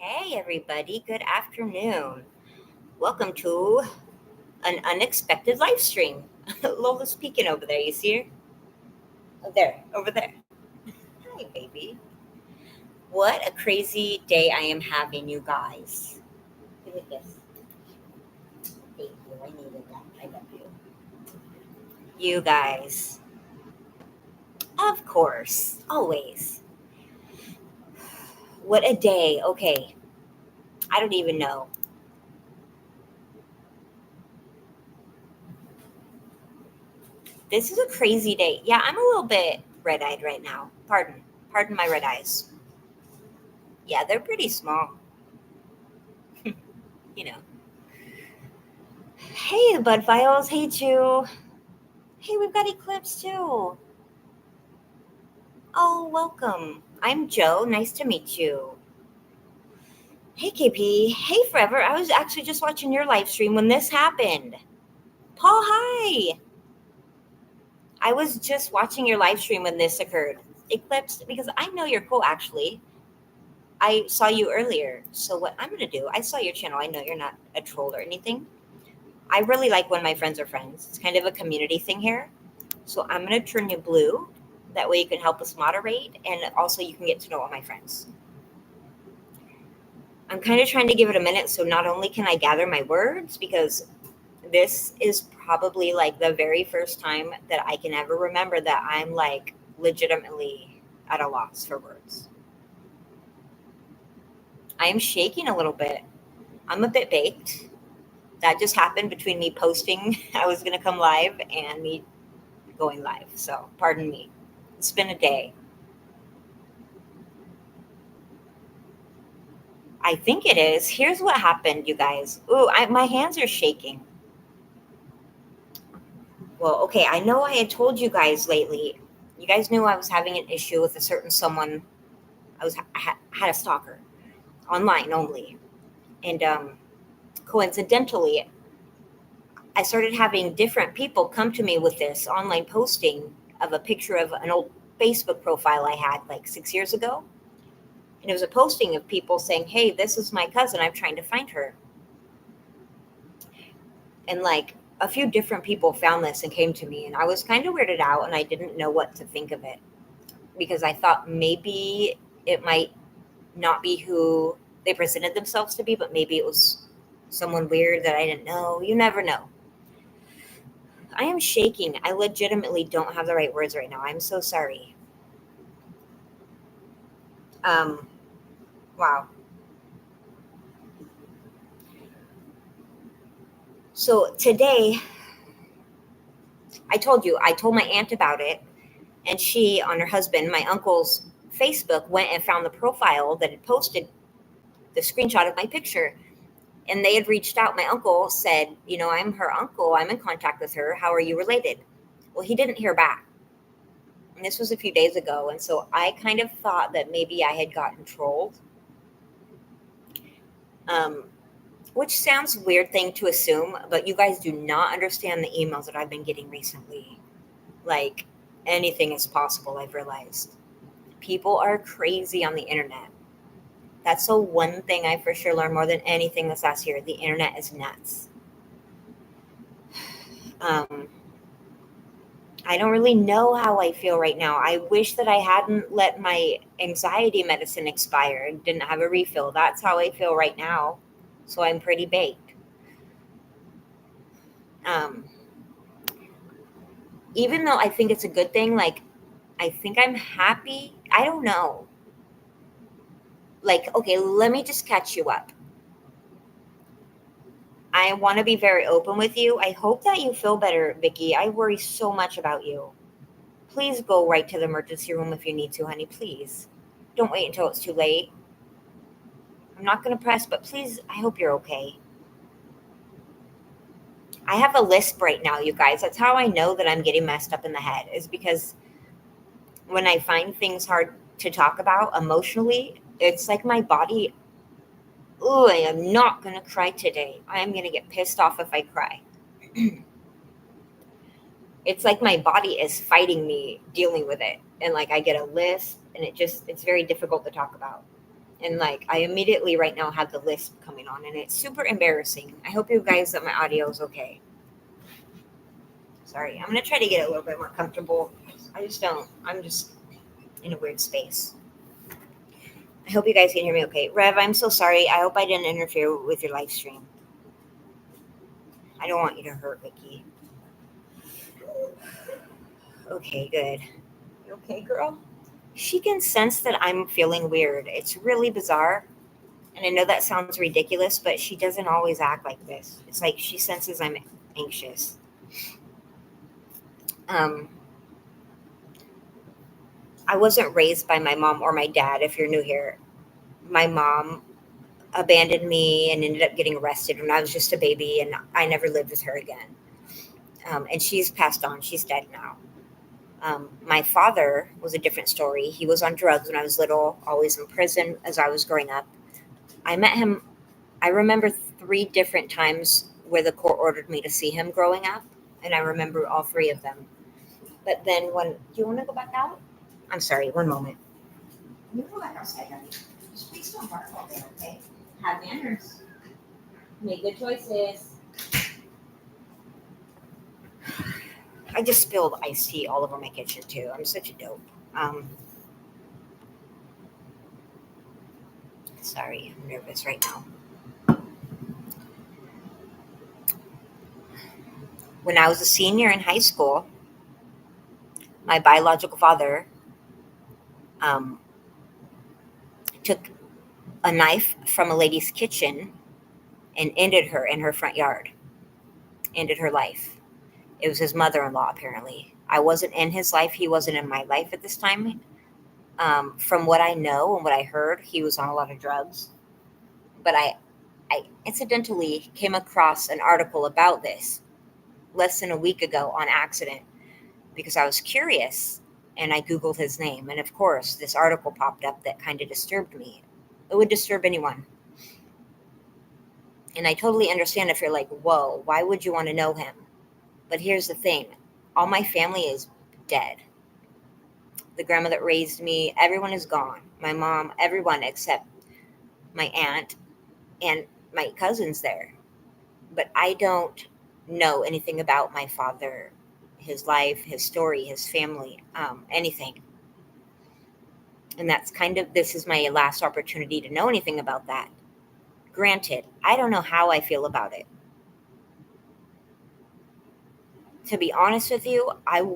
Hey, everybody. Good afternoon. Welcome to an unexpected live stream. Lola's peeking over there. You see her? Oh, there, over there. Hi, baby. What a crazy day I am having, you guys. Give me this. Thank you. I needed that. I love you. You guys. Of course. Always. What a day. Okay. I don't even know. This is a crazy day. Yeah, I'm a little bit red eyed right now. Pardon. Pardon my red eyes. Yeah, they're pretty small. You know. Hey, Bud Files. Hey, Jew. Hey, we've got Eclipse too. Oh, welcome. I'm Joe. Nice to meet you. Hey, KP. Hey, Forever. I was actually just watching your live stream when this happened. Paul, hi. I was just watching your live stream when this occurred. Eclipse, because I know you're cool, actually. I saw you earlier. So, what I'm going to do, I saw your channel. I know you're not a troll or anything. I really like when my friends are friends. It's kind of a community thing here. So I'm going to turn you blue. That way you can help us moderate and also you can get to know all my friends. I'm kind of trying to give it a minute so not only can I gather my words because this is probably like the very first time that I can ever remember that I'm like legitimately at a loss for words. I am shaking a little bit. I'm a bit baked. That just happened between me posting I was going to come live and me going live. So pardon me. It's been a day. I think it is. Here's what happened, you guys. Ooh, my hands are shaking. Well, okay, I know I had told you guys lately. You guys knew I was having an issue with a certain someone. I had a stalker online only, and coincidentally, I started having different people come to me with this online posting of a picture of an old Facebook profile I had like 6 years ago, and it was a posting of people saying, "Hey, this is my cousin. I'm trying to find her." And like a few different people found this and came to me and I was kind of weirded out and I didn't know what to think of it because I thought maybe it might not be who they presented themselves to be, but maybe it was someone weird that I didn't know. You never know. I am shaking. I legitimately don't have the right words right now. I'm so sorry. um wow. So today I told my aunt about it, and she on her husband, my uncle's Facebook, went and found the profile that had posted the screenshot of my picture, and they had reached out. My uncle said, I'm her uncle. I'm in contact with her. How are you related? Well, he didn't hear back. And this was a few days ago. And so I kind of thought that maybe I had gotten trolled, um, which sounds weird thing to assume, but you guys do not understand the emails that I've been getting recently. Like anything is possible, I've realized. People are crazy on the internet. That's the one thing I for sure learned more than anything this last year. The internet is nuts. Um, I don't really know how I feel right now. I wish that I hadn't let my anxiety medicine expire and didn't have a refill. That's how I feel right now. So I'm pretty baked. Um, Even though I think it's a good thing, like, I think I'm happy. I don't know. Like, okay, let me just catch you up. I want to be very open with you. I hope that you feel better, Vicky. I worry so much about you. Please go right to the emergency room if you need to, honey. Please. Don't wait until it's too late. I'm not going to press, but please, I hope you're okay. I have a lisp right now, you guys. That's how I know that I'm getting messed up in the head, is because when I find things hard to talk about emotionally, it's like my body, oh, I am not going to cry today. I am going to get pissed off if I cry. It's like my body is fighting me dealing with it. And like I get a lisp and it's very difficult to talk about. And like, I immediately right now have the lisp coming on, and it's super embarrassing. I hope you guys that my audio is okay. Sorry, I'm gonna try to get a little bit more comfortable. I just don't. I'm just in a weird space. I hope you guys can hear me okay. Rev, I'm so sorry. I hope I didn't interfere with your live stream. I don't want you to hurt Vicky. Okay, good. You okay, girl? She can sense that I'm feeling weird. It's really bizarre. And I know that sounds ridiculous, but she doesn't always act like this. It's like she senses I'm anxious. Um, I wasn't raised by my mom or my dad, if you're new here. My mom abandoned me and ended up getting arrested when I was just a baby, and I never lived with her again. And she's passed on, she's dead now. My father was a different story. He was on drugs when I was little, always in prison as I was growing up. I met him, I remember 3 different times where the court ordered me to see him growing up, and I remember all 3 of them. But then when, do you want to go back out? I'm sorry, one moment. You go back outside, honey. Just please don't bark all day, okay? Have manners. Make good choices. I just spilled iced tea all over my kitchen too. I'm such a dope. Sorry, I'm nervous right now. When I was a senior in high school, my biological father um, took a knife from a lady's kitchen and ended her in her front yard, ended her life. It was his mother in law, apparently. I wasn't in his life. He wasn't in my life at this time. From what I know and what I heard, he was on a lot of drugs. But I incidentally came across an article about this less than a week ago on accident because I was curious and I Googled his name. And of course, this article popped up that kind of disturbed me. It would disturb anyone. And I totally understand if you're like, whoa, why would you want to know him? But here's the thing, all my family is dead. The grandma that raised me, everyone is gone. My mom, everyone except my aunt and my cousins there. But I don't know anything about my father, his life, his story, his family, anything. And that's kind of, this is my last opportunity to know anything about that. Granted, I don't know how I feel about it. To be honest with you, I've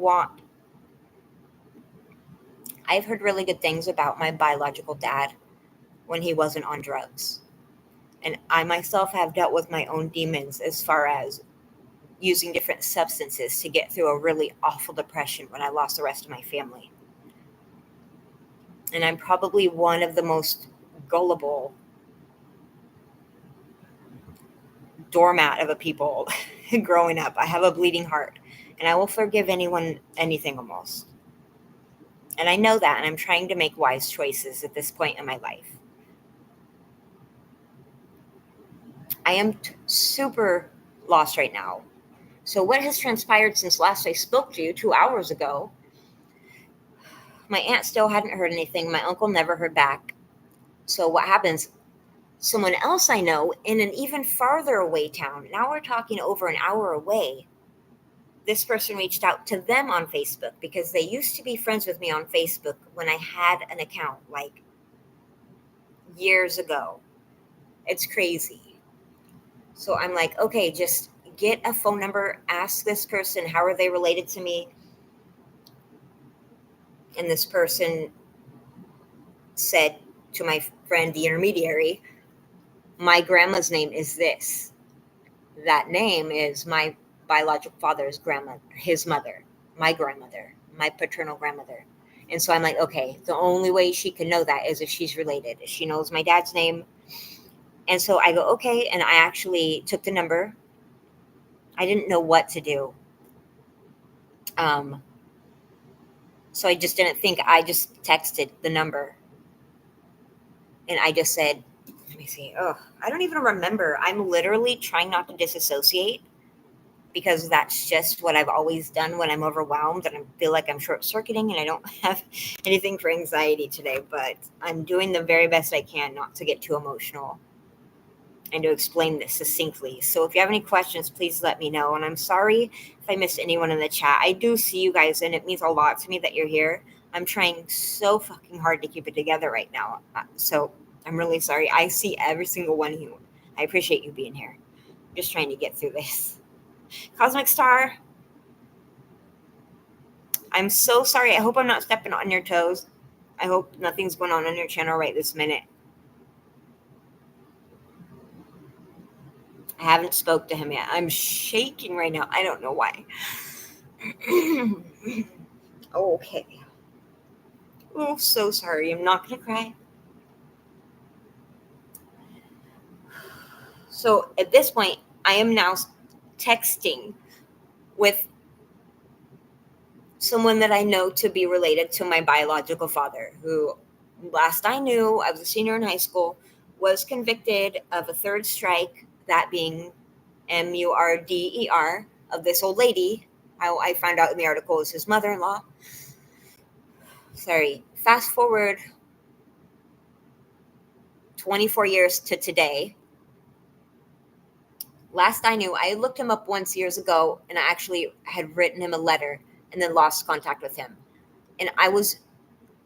heard really good things about my biological dad when he wasn't on drugs. And I myself have dealt with my own demons as far as using different substances to get through a really awful depression when I lost the rest of my family. And I'm probably one of the most gullible doormat of a people growing up. I have a bleeding heart and I will forgive anyone anything almost. And I know that, and I'm trying to make wise choices at this point in my life. I am super lost right now. So, what has transpired since last I spoke to you 2 hours ago? My aunt still hadn't heard anything. My uncle never heard back. So, what happens? Someone else I know in an even farther away town, now we're talking over an hour away, this person reached out to them on Facebook because they used to be friends with me on Facebook when I had an account like years ago. It's crazy. So I'm like, okay, just get a phone number, ask this person, how are they related to me? And this person said to my friend, the intermediary, my grandma's name is this. That name is my biological father's grandma, his mother, my grandmother, my paternal grandmother. And so I'm like, okay, the only way she can know that is if she's related. She knows my dad's name. And so I go, okay. And I actually took the number. I didn't know what to do. So I just didn't think. I just texted the number. And I just said, let me see. Oh, I don't even remember. I'm literally trying not to disassociate. because that's just what I've always done when I'm overwhelmed and I feel like I'm short circuiting and I don't have anything for anxiety today. But I'm doing the very best I can not to get too emotional and to explain this succinctly. So if you have any questions, please let me know. And I'm sorry if I missed anyone in the chat. I do see you guys, and it means a lot to me that you're here. I'm trying so fucking hard to keep it together right now. So I'm really sorry. I see every single one of you. I appreciate you being here. I'm just trying to get through this. Cosmic Star, I'm so sorry. I hope I'm not stepping on your toes. I hope nothing's going on your channel right this minute. I haven't spoke to him yet. I'm shaking right now. I don't know why. Okay. Oh, so sorry. I'm not going to cry. So at this point, I am now texting with someone that I know to be related to my biological father, who last I knew, I was a senior in high school, was convicted of a third strike, that being murder, of this old lady. I found out in the article is his mother-in-law. Sorry. Fast forward 24 years to today. Last I knew, I looked him up once years ago, and I actually had written him a letter and then lost contact with him. And I was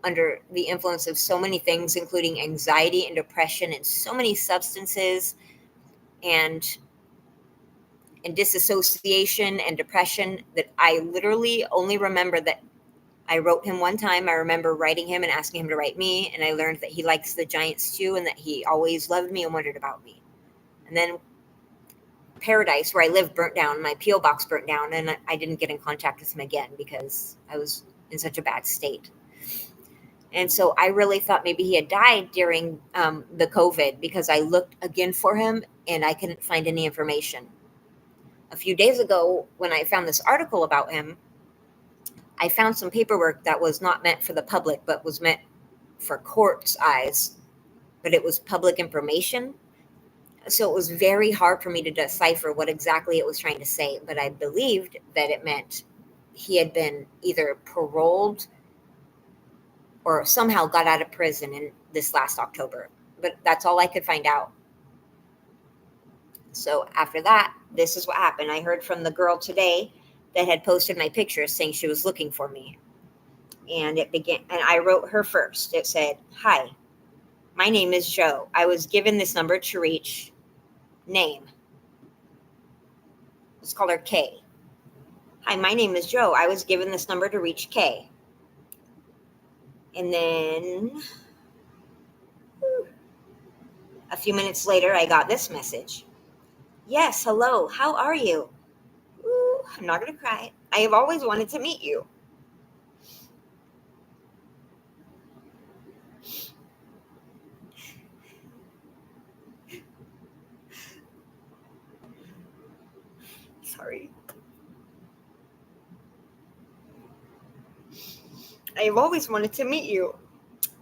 under the influence of so many things, including anxiety and depression and so many substances and disassociation and depression, that I literally only remember that I wrote him one time. I remember writing him and asking him to write me, and I learned that he likes the Giants too, and that he always loved me and wondered about me. And then Paradise, where I lived, burnt down. My P.O. box burnt down, and I didn't get in contact with him again because I was in such a bad state. And so I really thought maybe he had died during the COVID, because I looked again for him and I couldn't find any information. A few days ago, when I found this article about him, I found some paperwork that was not meant for the public, but was meant for court's eyes, but it was public information. So it was very hard for me to decipher what exactly it was trying to say, but I believed that it meant he had been either paroled or somehow got out of prison in this last October. But that's all I could find out. So after that, this is what happened. I heard from the girl today that had posted my picture saying she was looking for me. And it began, and I wrote her first. It said, "Hi, my name is Joe. I was given this number to reach name. Let's call her K. Hi, my name is Joe. I was given this number to reach K." And then a few minutes later, I got this message. "Yes, hello. How are you? Ooh, I'm not going to cry. I have always wanted to meet you." Sorry. "I have always wanted to meet you,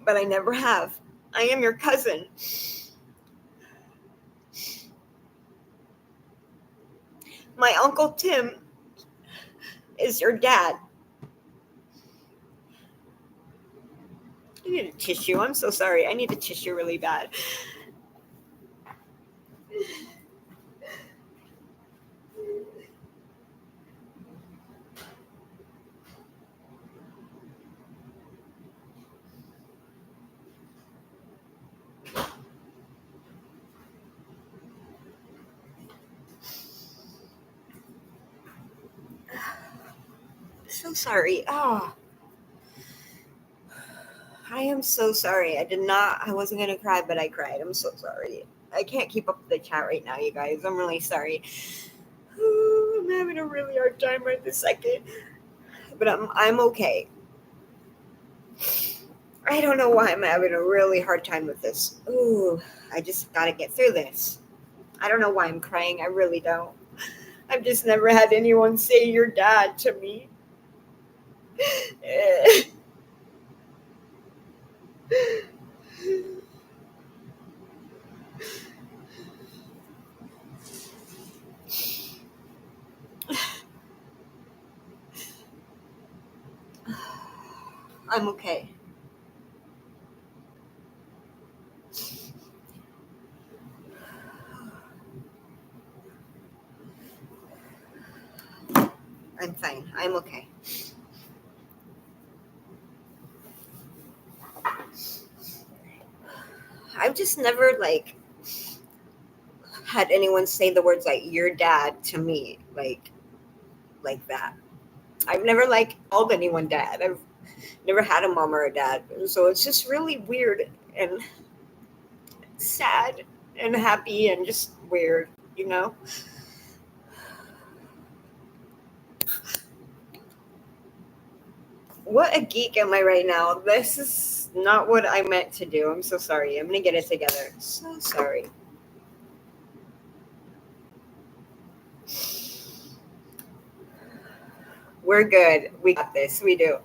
but I never have. I am your cousin. My Uncle Tim is your dad." I need a tissue. I'm so sorry. I need a tissue really bad. So sorry. Oh, I am so sorry. I wasn't going to cry, but I cried. I'm so sorry. I can't keep up with the chat right now, you guys. I'm really sorry. Ooh, I'm having a really hard time right this second. But I'm okay. I don't know why I'm having a really hard time with this. Ooh, I just got to get through this. I don't know why I'm crying. I really don't. I've just never had anyone say "your dad" to me. I'm okay. I'm fine. I'm okay. I've just never had anyone say the words like your dad to me like that. I've never called anyone dad. I've never had a mom or a dad. So it's just really weird and sad and happy and just weird, you know? What a geek am I right now? This is not what I meant to do. I'm so sorry. I'm gonna get it together. So sorry. We're good. We got this. We do.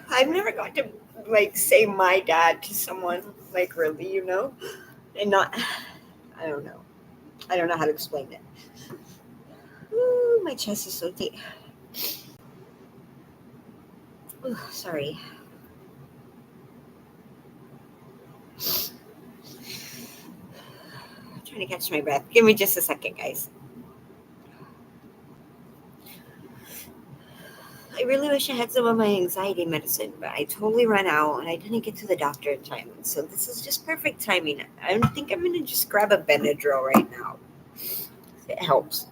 I've never got to say my dad to someone really, and not. I don't know. I don't know how to explain it. Ooh, my chest is so deep. Ooh, sorry. I'm trying to catch my breath. Give me just a second, guys. I really wish I had some of my anxiety medicine, but I totally ran out and I didn't get to the doctor in time. So this is just perfect timing. I think I'm gonna just grab a Benadryl right now. It helps.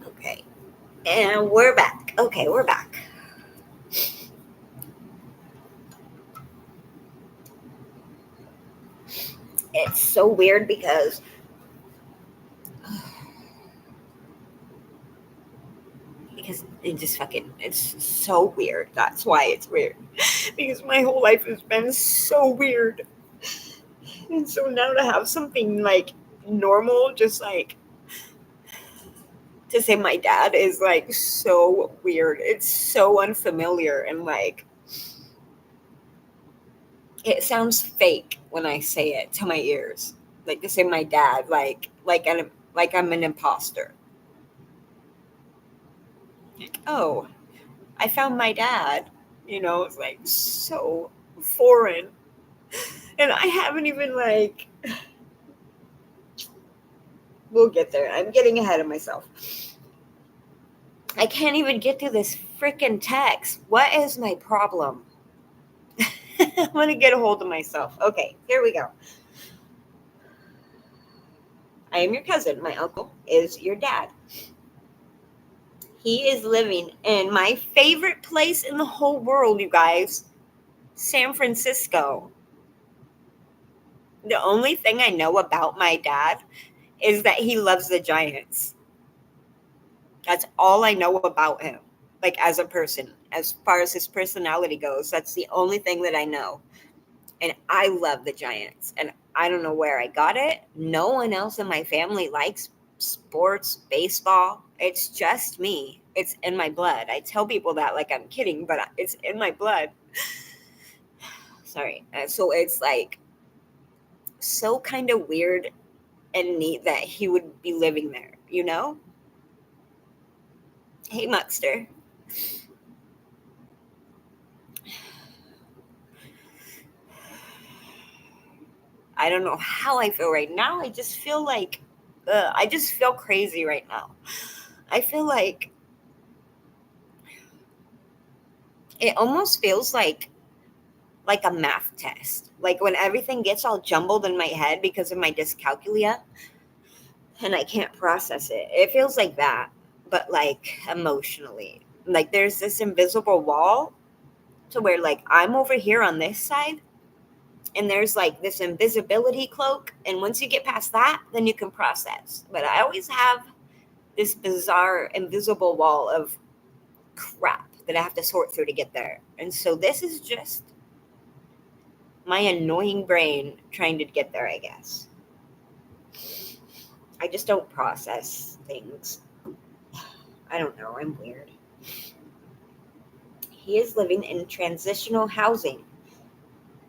Okay. And we're back. Okay, we're back. It's so weird because it just it's so weird. That's why it's weird. Because my whole life has been so weird. And so now to have something normal, just to say my dad is so weird. It's so unfamiliar and it sounds fake when I say it to my ears. To say my dad, I'm an imposter. Oh, I found my dad. It's so foreign, and I haven't even We'll get there. I'm getting ahead of myself. I can't even get through this freaking text. What is my problem? I'm gonna get a hold of myself. Okay, here we go. I am your cousin. My uncle is your dad. He is living in my favorite place in the whole world, you guys, San Francisco. The only thing I know about my dad is that he loves the Giants. That's all I know about him, as a person. As far as his personality goes, that's the only thing that I know. And I love the Giants. And I don't know where I got it. No one else in my family likes sports, baseball. It's just me. It's in my blood. I tell people that like I'm kidding, but it's in my blood. Sorry. So it's so kind of weird and neat that he would be living there, you know? Hey, Muckster. I don't know how I feel right now. I just feel I just feel crazy right now. I feel it almost feels like a math test. Like when everything gets all jumbled in my head because of my dyscalculia and I can't process it. It feels like that. but like emotionally. Like there's this invisible wall to where like I'm over here on this side and there's like this invisibility cloak, and once you get past that, then you can process. But I always have this bizarre invisible wall of crap that I have to sort through to get there. And so this is just my annoying brain trying to get there, I guess. I just don't process things. I don't know, I'm weird. He is living in transitional housing.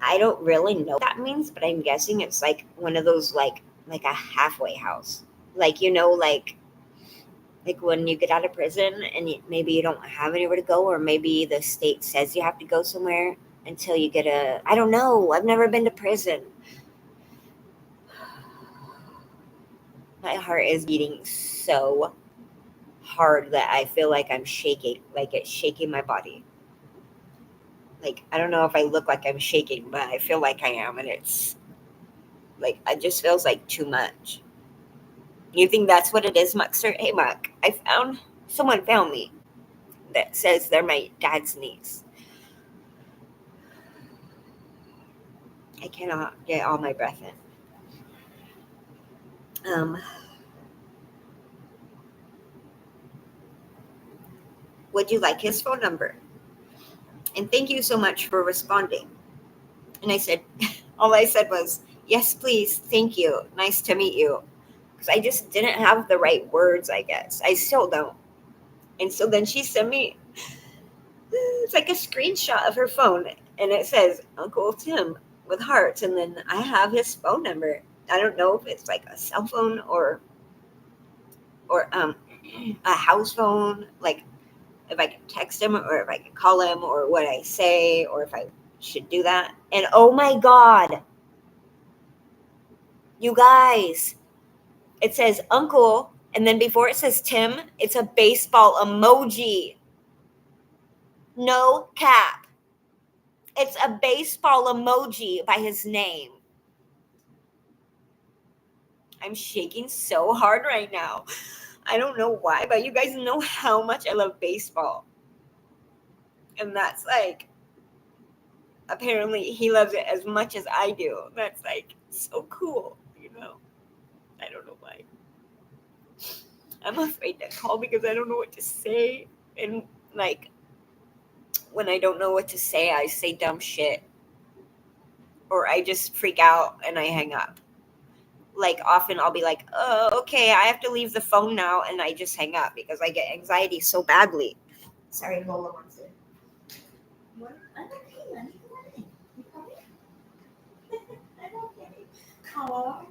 I don't really know what that means, but I'm guessing it's like one of those like a halfway house. Like like when you get out of prison and maybe you don't have anywhere to go, or maybe the state says you have to go somewhere until you get I don't know. I've never been to prison. My heart is beating so hard that I feel like I'm shaking, like it's shaking my body. Like, I don't know if I look like I'm shaking, but I feel like I am, and it's like, it just feels like too much. You think that's what it is, Muckster? Hey, Muck, someone found me that says they're my dad's niece. I cannot get all my breath in. Would you like his phone number? And thank you so much for responding. And I said, all I said was, yes, please, thank you, nice to meet you. Because I just didn't have the right words, I guess. I still don't. And so then she sent me, it's like a screenshot of her phone, and it says Uncle Tim with hearts, and then I have his phone number. I don't know if it's like a cell phone or a house phone, like if I can text him or if I can call him or what I say or if I should do that. And oh my God, you guys, it says Uncle, and then before it says Tim, it's a baseball emoji. No cap. It's a baseball emoji by his name. I'm shaking so hard right now. I don't know why, but you guys know how much I love baseball. And that's like, apparently he loves it as much as I do. That's like so cool, you know? I don't know why. I'm afraid to call because I don't know what to say. And like, when I don't know what to say, I say dumb shit. Or I just freak out and I hang up. Like, often I'll be like, oh, okay, I have to leave the phone now. And I just hang up because I get anxiety so badly. Sorry, Lola wants it. What? I'm okay, honey. You coming? I'm okay. Come.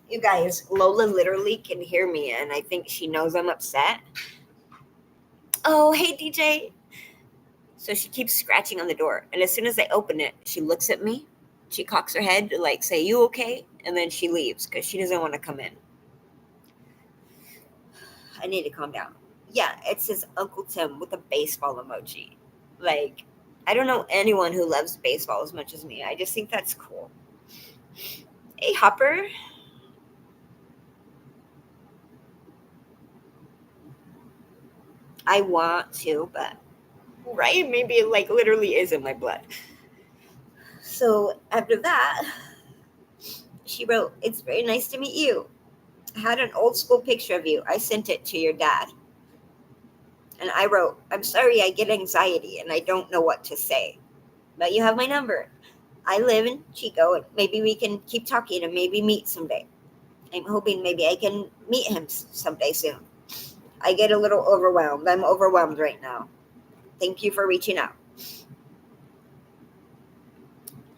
You guys, Lola literally can hear me, and I think she knows I'm upset. Oh, hey, DJ. So she keeps scratching on the door, and as soon as I open it, she looks at me. She cocks her head to like say, "You okay?" And then she leaves because she doesn't want to come in. I need to calm down. Yeah, it says Uncle Tim with a baseball emoji. Like, I don't know anyone who loves baseball as much as me. I just think that's cool. Hey, Hopper. I want to, but right? Maybe it like literally is in my blood. So after that, she wrote, "It's very nice to meet you. I had an old school picture of you. I sent it to your dad." And I wrote, "I'm sorry I get anxiety and I don't know what to say. But you have my number. I live in Chico and maybe we can keep talking and maybe meet someday. I'm hoping maybe I can meet him someday soon. I get a little overwhelmed. I'm overwhelmed right now. Thank you for reaching out."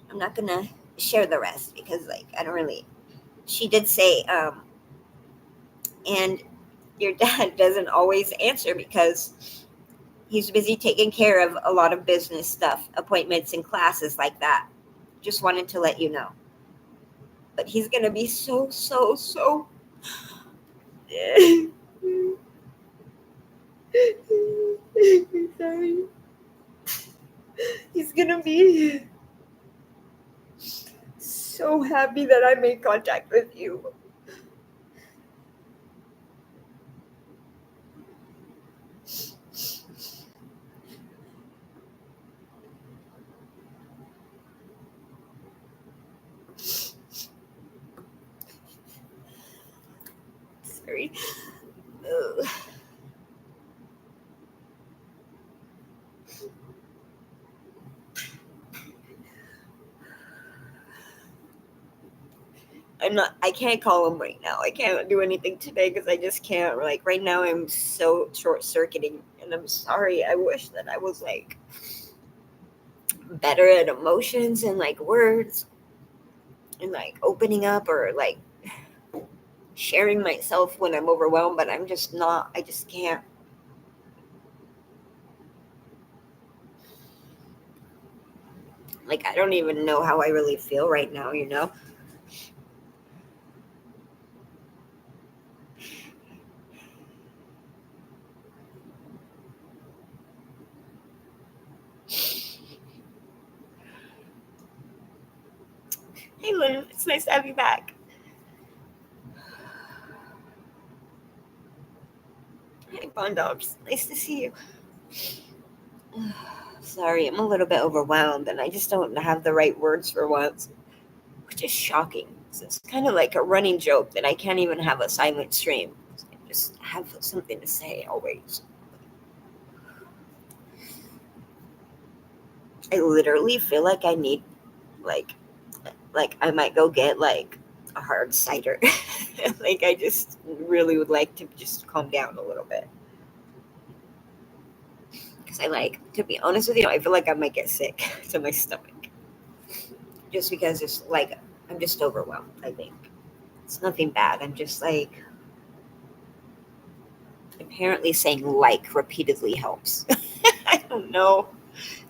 I'm not going to share the rest because like I don't really. She did say and your dad doesn't always answer because he's busy taking care of a lot of business stuff, appointments and classes like that. Just wanted to let you know. But he's going to be so sorry. He's going to be so happy that I made contact with you. Sorry. Ugh. I can't call him right now. I can't do anything today because I just can't. Like, right now, I'm so short circuiting. And I'm sorry. I wish that I was like better at emotions and like words and like opening up or like sharing myself when I'm overwhelmed, but I'm just not. I just can't. Like, I don't even know how I really feel right now, you know? Hey, Lynn, it's nice to have you back. Hey, Bond Dogs. Nice to see you. Sorry, I'm a little bit overwhelmed and I just don't have the right words for once, which is shocking. So it's kind of like a running joke that I can't even have a silent stream. I just have something to say always. I literally feel like I need, like, I might go get like a hard cider. Like, I just really would like to just calm down a little bit. Because I like, to be honest with you, I feel like I might get sick to my stomach. Just because it's like, I'm just overwhelmed, I think. It's nothing bad. I'm just like, apparently saying like repeatedly helps. I don't know.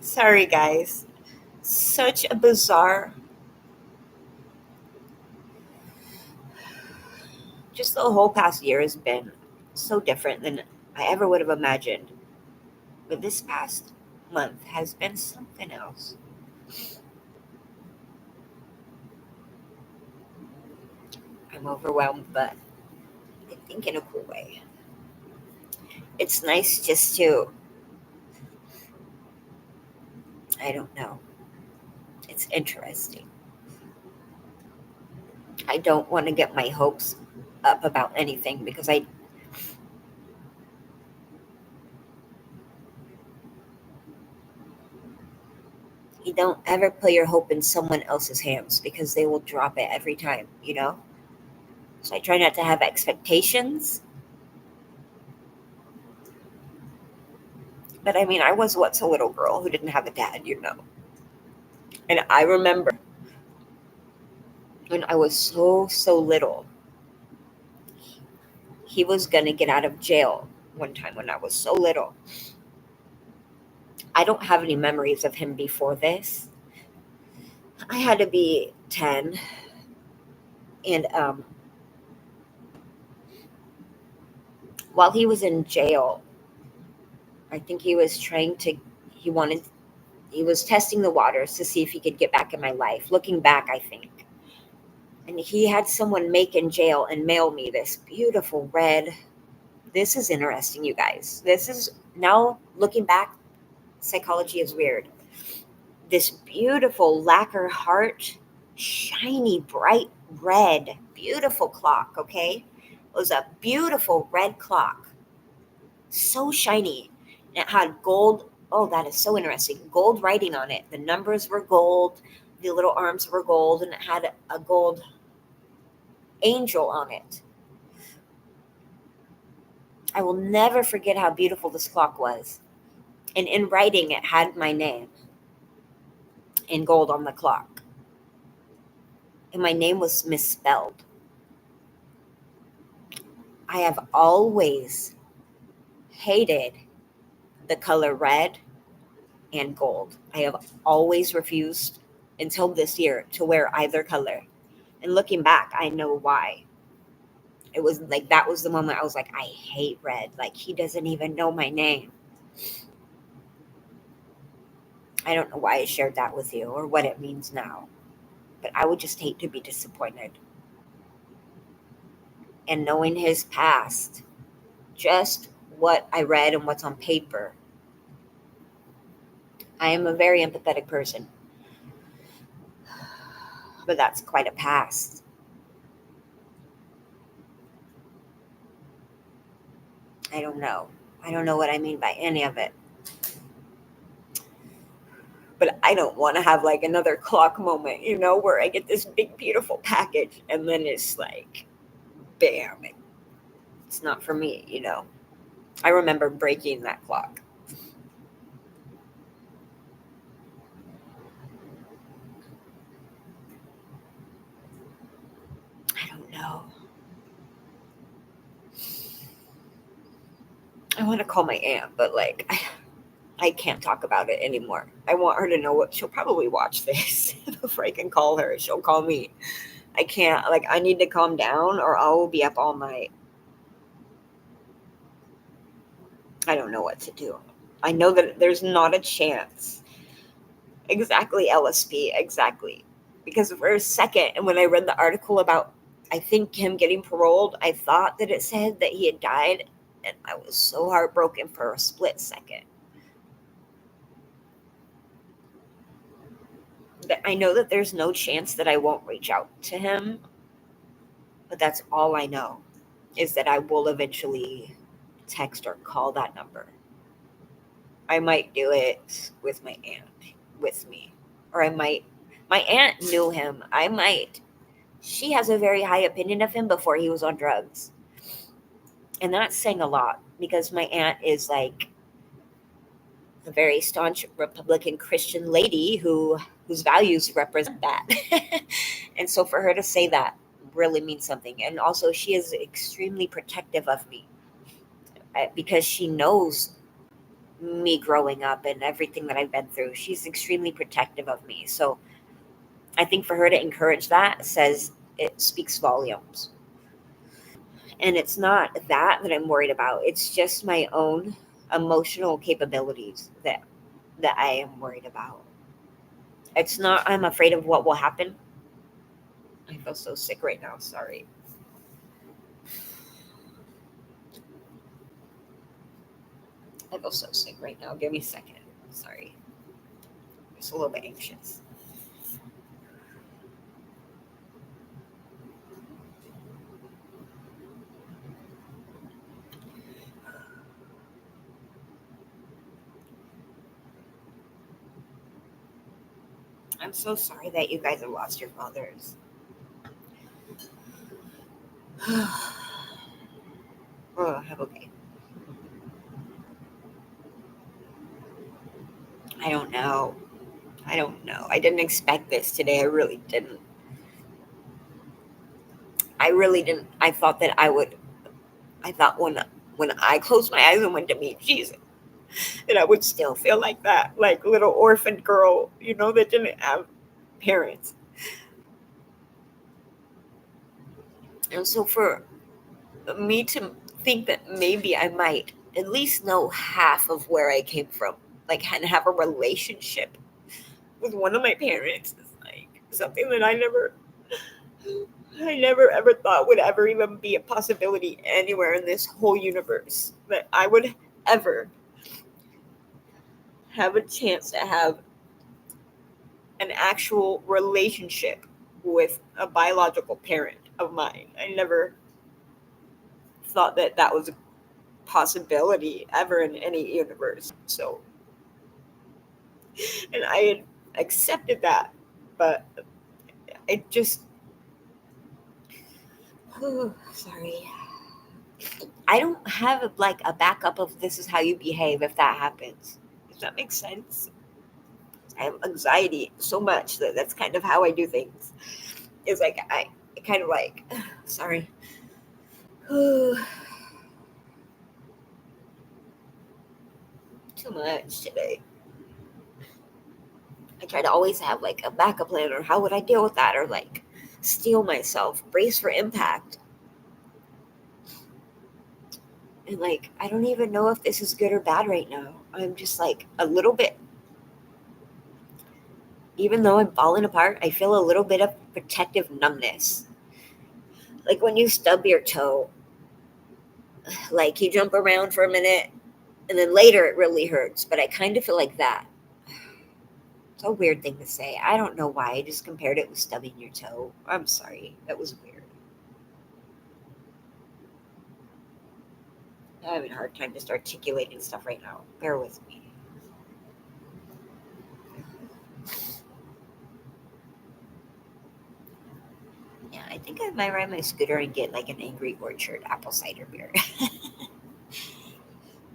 Sorry, guys. Such a bizarre, just the whole past year has been so different than I ever would have imagined. But this past month has been something else. I'm overwhelmed, but I think in a cool way. It's nice just to, I don't know, it's interesting. I don't want to get my hopes up about anything because you don't ever put your hope in someone else's hands because they will drop it every time, you know? So I try not to have expectations. But I mean, I was once a little girl who didn't have a dad, you know? And I remember when I was so little, he was going to get out of jail one time when I was so little. I don't have any memories of him before this. I had to be 10. And while he was in jail, I think he wanted, he was testing the waters to see if he could get back in my life. Looking back, I think. And he had someone make in jail and mail me this beautiful red. This is interesting, you guys. This is now looking back, psychology is weird. This beautiful lacquer heart, shiny, bright red, beautiful clock, okay? It was a beautiful red clock, so shiny. And it had gold. Oh, that is so interesting. Gold writing on it. The numbers were gold, the little arms were gold, and it had a gold angel on it. I will never forget how beautiful this clock was. And in writing, it had my name in gold on the clock. And my name was misspelled. I have always hated the color red and gold. I have always refused until this year to wear either color. And looking back, I know why. It was like that was the moment I was like, I hate red. Like, he doesn't even know my name. I don't know why I shared that with you or what it means now, but I would just hate to be disappointed. And knowing his past, just what I read and what's on paper, I am a very empathetic person, but that's quite a past. I don't know. I don't know what I mean by any of it. But I don't want to have like another clock moment, where I get this big, beautiful package and then it's like, bam, it's not for me. I remember breaking that clock. I don't know. I want to call my aunt, but like, I can't talk about it anymore. I want her to know what she'll probably watch this before I can call her. She'll call me. I can't, like, I need to calm down or I will be up all night. I don't know what to do. I know that there's not a chance. Exactly, LSP, exactly. Because for a second, and when I read the article about, I think, him getting paroled, I thought that it said that he had died, and I was so heartbroken for a split second. That I know that there's no chance that I won't reach out to him, but that's all I know is that I will eventually text or call that number. I might do it with my aunt with me, or I might. My aunt knew him. I might. She has a very high opinion of him before he was on drugs. And that's saying a lot because my aunt is like a very staunch Republican Christian lady whose values represent that. And so for her to say that really means something. And also she is extremely protective of me because she knows me growing up and everything that I've been through. She's extremely protective of me. So I think for her to encourage that says it speaks volumes. And it's not that I'm worried about. It's just my own emotional capabilities that I am worried about. It's not I'm afraid of what will happen. I feel so sick right now. Sorry. I feel so sick right now. Give me a second. Sorry. Just a little bit anxious. I'm so sorry that you guys have lost your fathers. Oh, okay. I don't know. I don't know. I didn't expect this today. I really didn't. I really didn't. I thought that I would. I thought when I closed my eyes and went to meet Jesus, that I would still feel like that, like little orphan girl, that didn't have parents. And so for me to think that maybe I might at least know half of where I came from, like and have a relationship with one of my parents is like something that I never ever thought would ever even be a possibility anywhere in this whole universe that I would ever have a chance to have an actual relationship with a biological parent of mine. I never thought that that was a possibility ever in any universe. So, and I had accepted that, but I just, sorry. I don't have like a backup of this is how you behave if that happens. Does that make sense? I have anxiety so much that that's kind of how I do things. It's like I kind of like, sorry. Too much today. I try to always have like a backup plan or how would I deal with that or like steel myself, brace for impact. And like, I don't even know if this is good or bad right now. I'm just like a little bit, even though I'm falling apart, I feel a little bit of protective numbness. Like when you stub your toe, like you jump around for a minute and then later it really hurts. But I kind of feel like that. It's a weird thing to say. I don't know why. I just compared it with stubbing your toe. I'm sorry. That was weird. I'm having a hard time just articulating stuff right now. Bear with me. Yeah, I think I might ride my scooter and get like an Angry Orchard apple cider beer.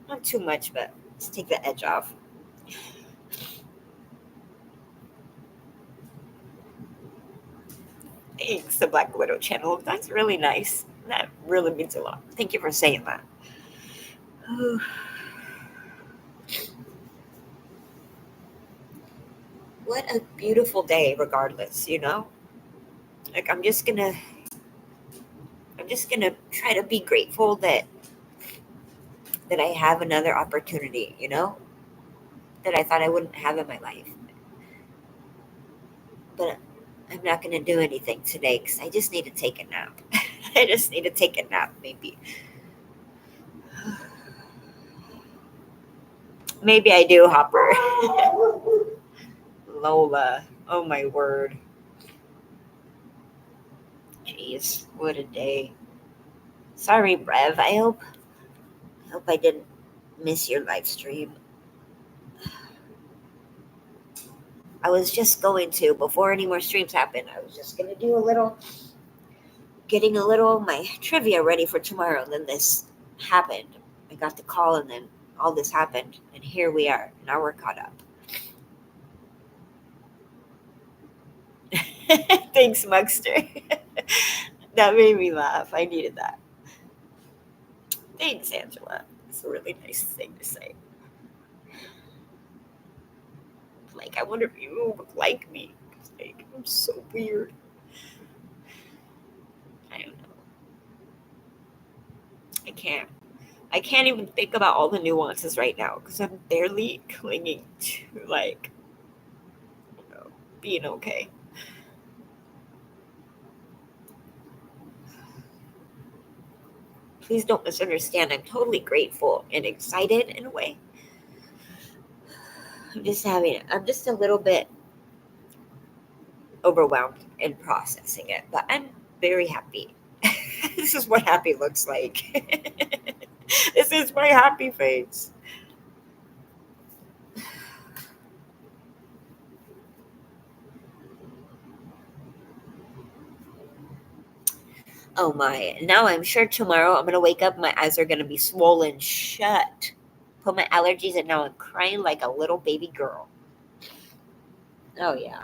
Not too much, but just take the edge off. Thanks, the Black Widow channel. That's really nice. That really means a lot. Thank you for saying that. What a beautiful day, regardless, you know? Like I'm just gonna try to be grateful that I have another opportunity, you know, that I thought I wouldn't have in my life. But I'm not gonna do anything today because I just need to take a nap. I just need to take a nap, maybe. Maybe I do, Hopper. Lola. Oh my word. Jeez, what a day. Sorry, Brev. I hope I didn't miss your live stream. I was just going to, before any more streams happen, I was just gonna do a little, getting a little of my trivia ready for tomorrow. And then this happened. I got the call, and then all this happened, and here we are. Now we're caught up. Thanks, Mugster. That made me laugh. I needed that. Thanks, Angela. It's a really nice thing to say. Like, I wonder if you would like me. Like, I'm so weird. I don't know. I can't. I can't even think about all the nuances right now because I'm barely clinging to, like, you know, being okay. Please don't misunderstand. I'm totally grateful and excited in a way. I'm just a little bit overwhelmed in processing it, but I'm very happy. This is what happy looks like. This is my happy face. Oh my. Now I'm sure tomorrow I'm going to wake up, my eyes are going to be swollen shut. Put my allergies, and now I'm crying like a little baby girl. Oh yeah.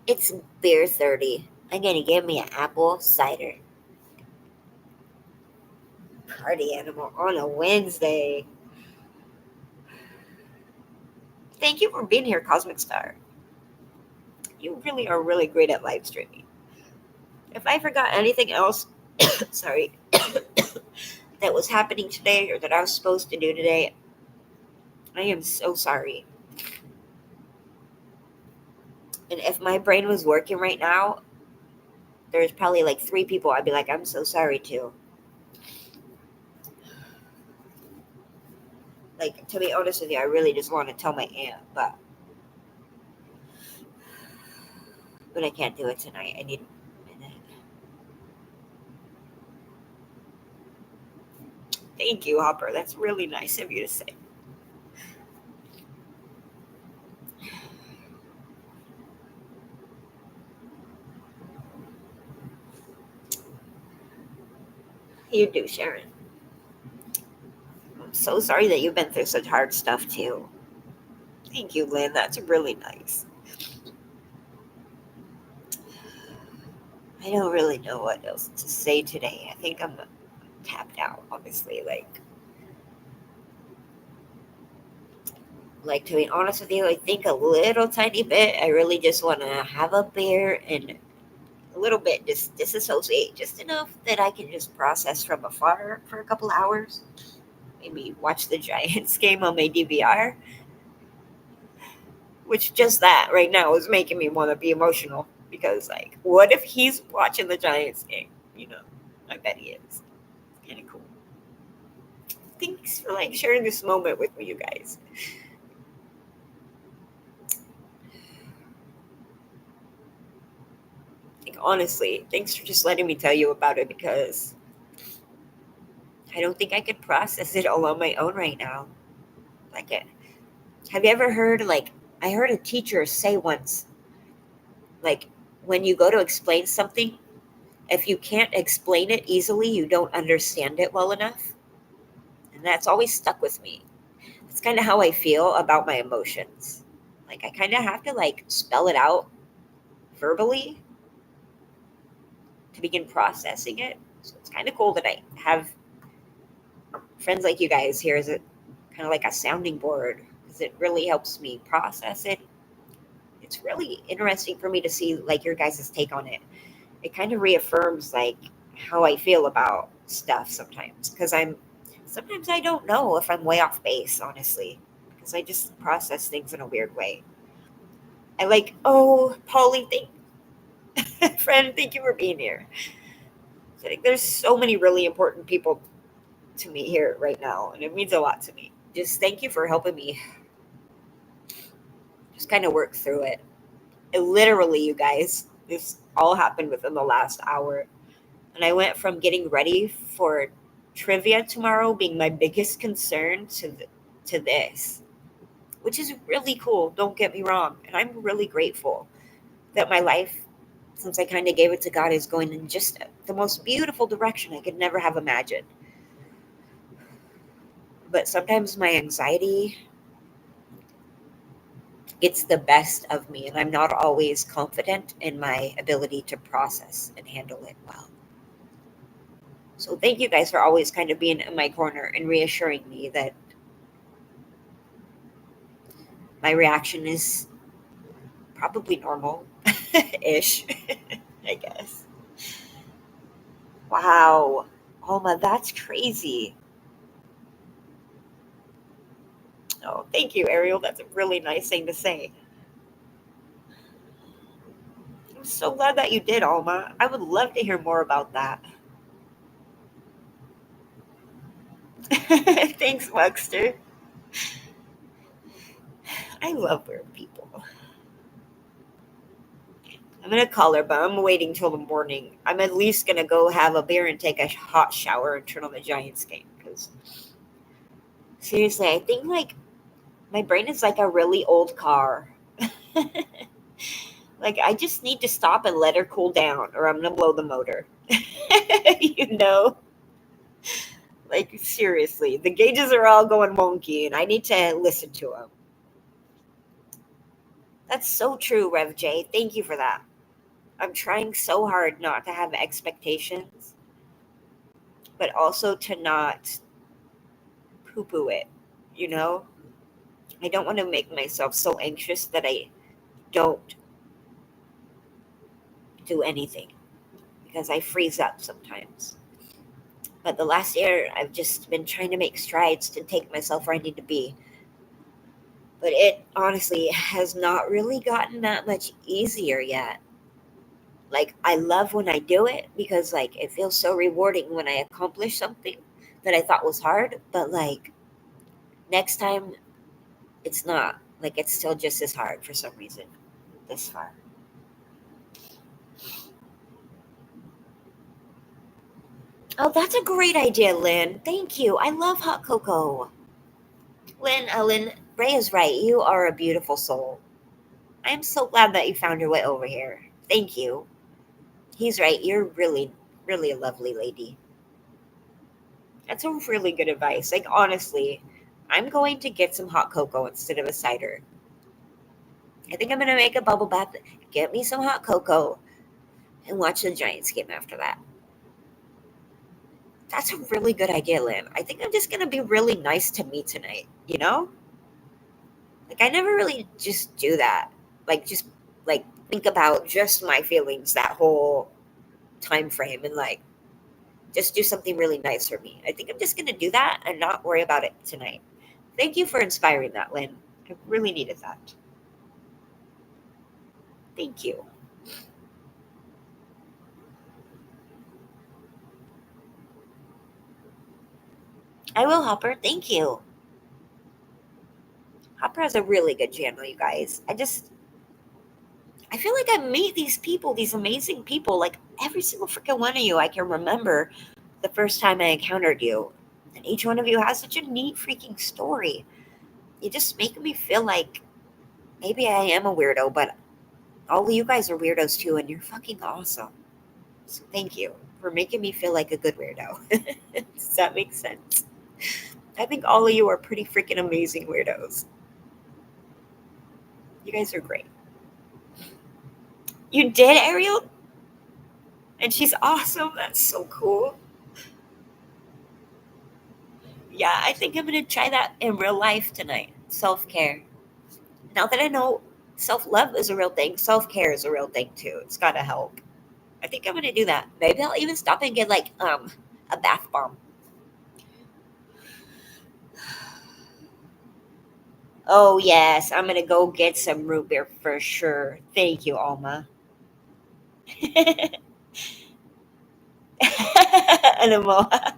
It's beer 30. I'm going to give me an apple cider. Party animal on a Wednesday. Thank you for being here, Cosmic Star. You really are really great at live streaming. If I forgot anything else, sorry, that was happening today or that I was supposed to do today, I am so sorry. And if my brain was working right now, there's probably like 3 people I'd be like, I'm so sorry to. Like, to be honest with you, I really just want to tell my aunt, but I can't do it tonight. I need a minute. Thank you, Hopper. That's really nice of you to say. You do, Sharon. I'm so sorry that you've been through such hard stuff too. Thank you, Lynn. That's really nice. I don't really know what else to say today. I think I'm tapped out, honestly. Like, to be honest with you, I think a little tiny bit. I really just want to have a beer and a little bit just disassociate, just enough that I can just process from afar for a couple hours. Maybe watch the Giants game on my DVR, which just that right now is making me want to be emotional because, like, what if he's watching the Giants game? You know, I bet he is. Kind of cool. Thanks for like sharing this moment with me, you guys. Like, honestly, thanks for just letting me tell you about it because I don't think I could process it all on my own right now. Like, have you ever heard, like, I heard a teacher say once, like, when you go to explain something, if you can't explain it easily, you don't understand it well enough. And that's always stuck with me. It's kind of how I feel about my emotions. Like, I kind of have to, like, spell it out verbally to begin processing it. So it's kind of cool that I have friends like you guys here as a kind of like a sounding board because it really helps me process it. It's really interesting for me to see like your guys' take on it. It kind of reaffirms like how I feel about stuff sometimes because sometimes I don't know if I'm way off base, honestly, because I just process things in a weird way. I like, oh, Polly, friend, thank you for being here. I think there's so many really important people to me here right now, and it means a lot to me. Just thank you for helping me just kind of work through it. It literally, you guys, this all happened within the last hour. And I went from getting ready for trivia tomorrow being my biggest concern to this, which is really cool. Don't get me wrong. And I'm really grateful that my life, since I kind of gave it to God, is going in just the most beautiful direction I could never have imagined. But sometimes my anxiety gets the best of me, and I'm not always confident in my ability to process and handle it well. So thank you guys for always kind of being in my corner and reassuring me that my reaction is probably normal ish, I guess. Wow. Alma, that's crazy. Oh, thank you, Ariel. That's a really nice thing to say. I'm so glad that you did, Alma. I would love to hear more about that. Thanks, Wexter. I love weird people. I'm gonna call her, but I'm waiting till the morning. I'm at least gonna go have a beer and take a hot shower and turn on the Giants game. Because seriously, I think like my brain is like a really old car. Like I just need to stop and let her cool down, or I'm gonna blow the motor. you know, like seriously, the gauges are all going wonky, and I need to listen to them. That's so true, Rev J. Thank you for that. I'm trying so hard not to have expectations, but also to not poo poo it. You know, I don't want to make myself so anxious that I don't do anything because I freeze up sometimes. But the last year, I've just been trying to make strides to take myself where I need to be. But it honestly has not really gotten that much easier yet. Like, I love when I do it because, like, it feels so rewarding when I accomplish something that I thought was hard. But, like, next time, it's not. Like, it's still just as hard for some reason this far. Oh, that's a great idea, Lynn. Thank you. I love hot cocoa. Lynn, Ellen, Ray is right. You are a beautiful soul. I am so glad that you found your way over here. Thank you. He's right. You're really, really a lovely lady. That's a really good advice. Like, honestly, I'm going to get some hot cocoa instead of a cider. I think I'm going to make a bubble bath, get me some hot cocoa, and watch the Giants game after that. That's a really good idea, Lynn. I think I'm just going to be really nice to me tonight, you know? Like, I never really just do that. Like, just, like, think about just my feelings that whole time frame and, like, just do something really nice for me. I think I'm just going to do that and not worry about it tonight. Thank you for inspiring that, Lynn. I really needed that. Thank you. I will, Hopper. Thank you. Hopper has a really good channel, you guys. I feel like I meet these people, these amazing people, like every single freaking one of you. I can remember the first time I encountered you. And each one of you has such a neat freaking story. You just make me feel like maybe I am a weirdo, but all of you guys are weirdos too, and you're fucking awesome. So thank you for making me feel like a good weirdo. Does that make sense? I think all of you are pretty freaking amazing weirdos. You guys are great. You did, Ariel? And she's awesome. That's so cool. Yeah, I think I'm going to try that in real life tonight. Self care. Now that I know self love is a real thing, self care is a real thing too. It's got to help. I think I'm going to do that. Maybe I'll even stop and get like a bath bomb. Oh, yes. I'm going to go get some root beer for sure. Thank you, Alma. And a mohawk.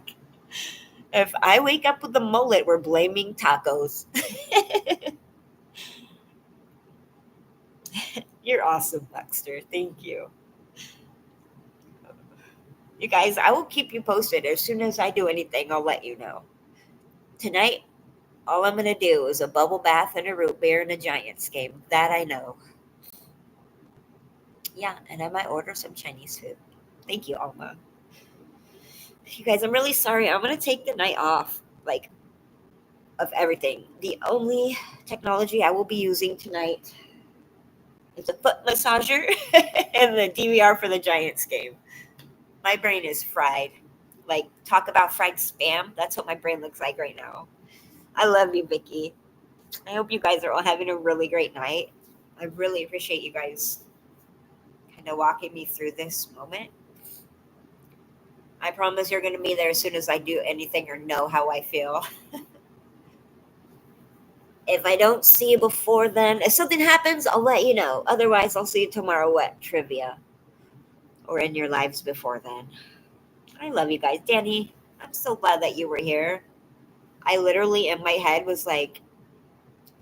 If I wake up with a mullet, we're blaming tacos. You're awesome, Baxter. Thank you. You guys, I will keep you posted. As soon as I do anything, I'll let you know. Tonight, all I'm going to do is a bubble bath and a root beer and a Giants game. That I know. Yeah, and I might order some Chinese food. Thank you, Alma. You guys, I'm really sorry. I'm going to take the night off, like, of everything. The only technology I will be using tonight is a foot massager and the DVR for the Giants game. My brain is fried. Like, talk about fried spam. That's what my brain looks like right now. I love you, Vicky. I hope you guys are all having a really great night. I really appreciate you guys kind of walking me through this moment. I promise you're going to be there as soon as I do anything or know how I feel. If I don't see you before then, if something happens, I'll let you know. Otherwise, I'll see you tomorrow at trivia or in your lives before then. I love you guys. Danny, I'm so glad that you were here. I literally, in my head, was like,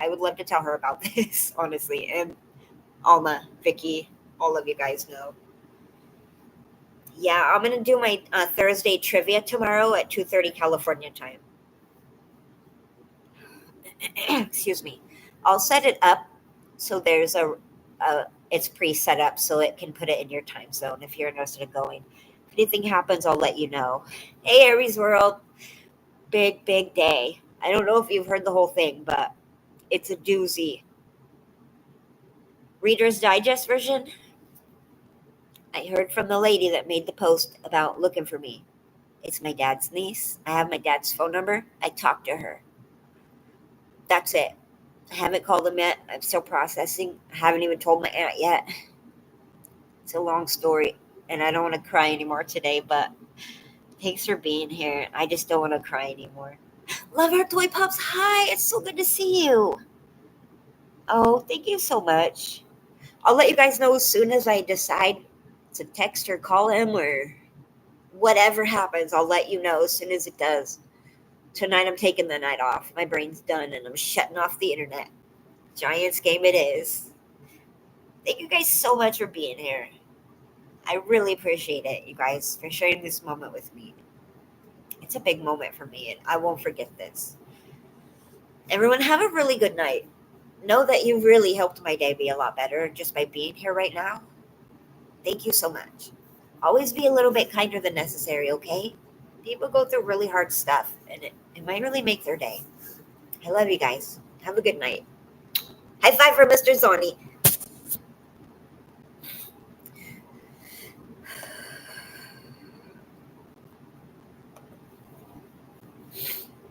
I would love to tell her about this, honestly. And Alma, Vicky, all of you guys know. Yeah, I'm going to do my Thursday trivia tomorrow at 2:30 California time. Excuse me. I'll set it up so there's it's pre-set up so it can put it in your time zone if you're interested in going. If anything happens, I'll let you know. Hey, Aries World. Big, big day. I don't know if you've heard the whole thing, but it's a doozy. Reader's Digest version. I heard from the lady that made the post about looking for me. It's my dad's niece. I have my dad's phone number. I talked to her. That's it. I haven't called him yet. I'm still processing. I haven't even told my aunt yet. It's a long story, and I don't want to cry anymore today, but thanks for being here. I just don't want to cry anymore. Love our toy pups. Hi, it's so good to see you. Oh, thank you so much. I'll let you guys know as soon as I decide to text or call him or whatever happens. I'll let you know as soon as it does. Tonight I'm taking the night off. My brain's done and I'm shutting off the internet. Giants game it is. Thank you guys so much for being here. I really appreciate it, you guys, for sharing this moment with me. It's a big moment for me and I won't forget this. Everyone have a really good night. Know that you really helped my day be a lot better just by being here right now. Thank you so much. Always be a little bit kinder than necessary, okay? People go through really hard stuff, and it might really make their day. I love you guys. Have a good night. High five for Mr. Zoni.